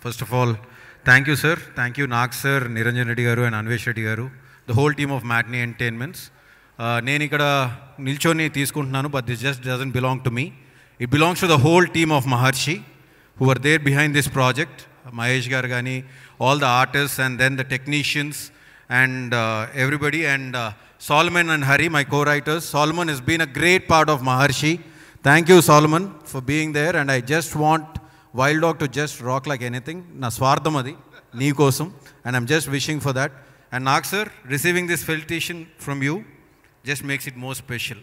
First of all, thank you, sir. Thank you, Nag sir, Niranjan Reddy garu and Anvesh Reddy garu, the whole team of Matinee Entertainments. నేను ఇక్కడ నిల్చొని తీసుకుంటున్నాను, but this just doesn't belong to me. It belongs to the whole team of Maharshi who are there behind this project. Mahesh garu gani, all the artists and then the technicians and everybody, and Solomon and Hari, my co-writers. Solomon has been a great part of Maharshi. Thank you, Solomon, for being there, and I just want Wild Dog to just rock like anything. Na swartham adi, nee kosam, and I'm just wishing for that. And Nag sir, receiving this felicitation from you just makes it more special.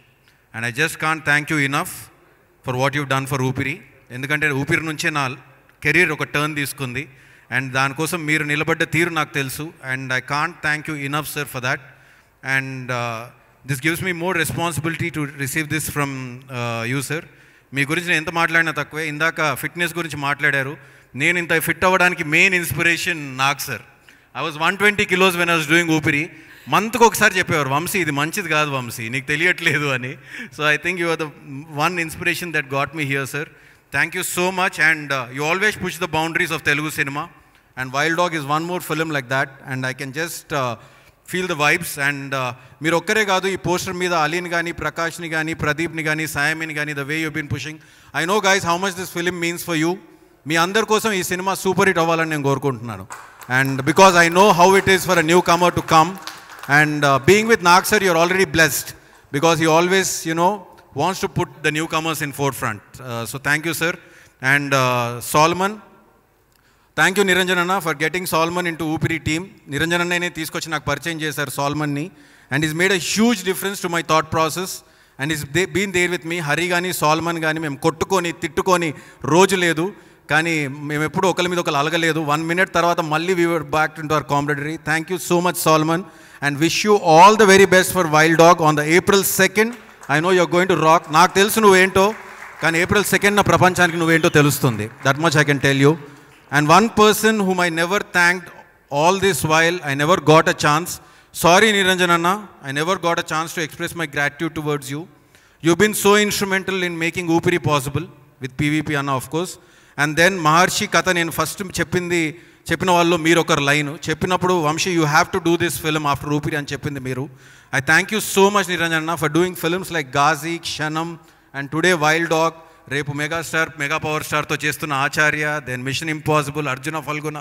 And I just can't thank you enough for what you've done for Upiri. ఎందుకంటే ఊపిరి నుంచే నా career ఒక turn తీసుకుంది, and దానికోసం మీరు నిలబడ్డ తీరు నాకు తెలుసు, and I can't thank you enough sir for that. And this gives me more responsibility to receive this from you sir. మీ గురించి నేను ఎంత మాట్లాడినా తక్కువే. ఇందాక ఫిట్నెస్ గురించి మాట్లాడారు. నేను ఇంత ఫిట్ అవ్వడానికి main inspiration Nag sir. I was 120 kilos when I was doing ఊపిరి. మంత్కి ఒకసారి చెప్పేవారు, వంశీ ఇది మంచిది కాదు వంశీ, నీకు తెలియట్లేదు అని. So I think you are the one inspiration that got me here sir. Thank you so much, and you always push the boundaries of Telugu cinema, and Wild Dog is one more film like that, and I can just feel the vibes. And మీరు ఒక్కరే కాదు, ఈ poster మీద అలీన్ కానీ, ప్రకాష్ని కానీ, ప్రదీప్ని కానీ, సాయమిని కానీ, the way you've been pushing. I know guys how much this film means for you. మీ అందరి కోసం ఈ సినిమా సూపర్ హిట్ అవ్వాలని నేను కోరుకుంటున్నాను, and because I know how it is for a newcomer to come, and being with Nag sir, you're already blessed, because he always, wants to put the newcomers in forefront. So thank you, sir. And Solomon, thank you Niranjan Anna for getting Solomon into Upiri team. Niranjan Anna ne తీసుకొచ్చి నాకు పరిచయం చేశారు Solomon ni, and he's made a huge difference to my thought process, and he's been there with me. Hari గాని Solomon గాని మేము కొట్టుకొని తిట్టుకొని రోజు లేదు, కానీ మేము ఎప్పుడు ఒకరి మీద ఒకరు అలగలేదు. 1 minute తర్వాత మళ్ళీ we were back into our camaraderie. Thank you so much Solomon, and wish you all the very best for Wild Dog on the April 2nd. I know you're going to rock. నాకు తెలుసు నువ్వేంటో, కానీ April 2nd నా ప్రపంచానికి నువ్వేంటో తెలుస్తుంది. That much I can tell you. And one person whom I never thanked all this while, I never got a chance. Sorry Niranjan Anna, I never got a chance to express my gratitude towards you. You've been so instrumental in making Upiri possible, with PVP Anna of course. And then Maharshi కథ నేను first చెప్పిన వాళ్ళు మీరు ఒకరు line చెప్పినప్పుడు, Vamshi you have to do this film after Oopiri అని చెప్పింది మీరు. I thank you so much Niranjan అన్న for doing films like Ghazi, Kshanam, and today Wild Dog. రేపు మెగా పవర్ స్టార్తో చేస్తున్న Acharya, then Mission Impossible, Arjuna Phalguna.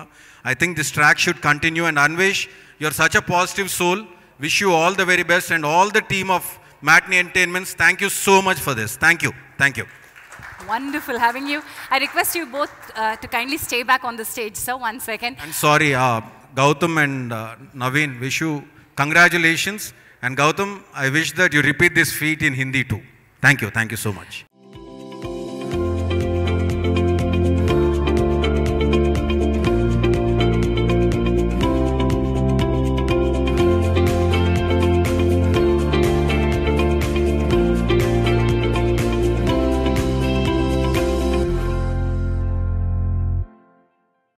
I think this track should continue. And Anvesh, you are such a positive soul. Wish you all the very best, and all the team of Matinee Entertainments. Thank you so much for this. Thank you. Thank you. Wonderful having you. I request you both to kindly stay back on the stage, sir, 1 second. And sorry, Gautam and Naveen, wish you congratulations. And Gautam, I wish that you repeat this feat in Hindi too. Thank you so much.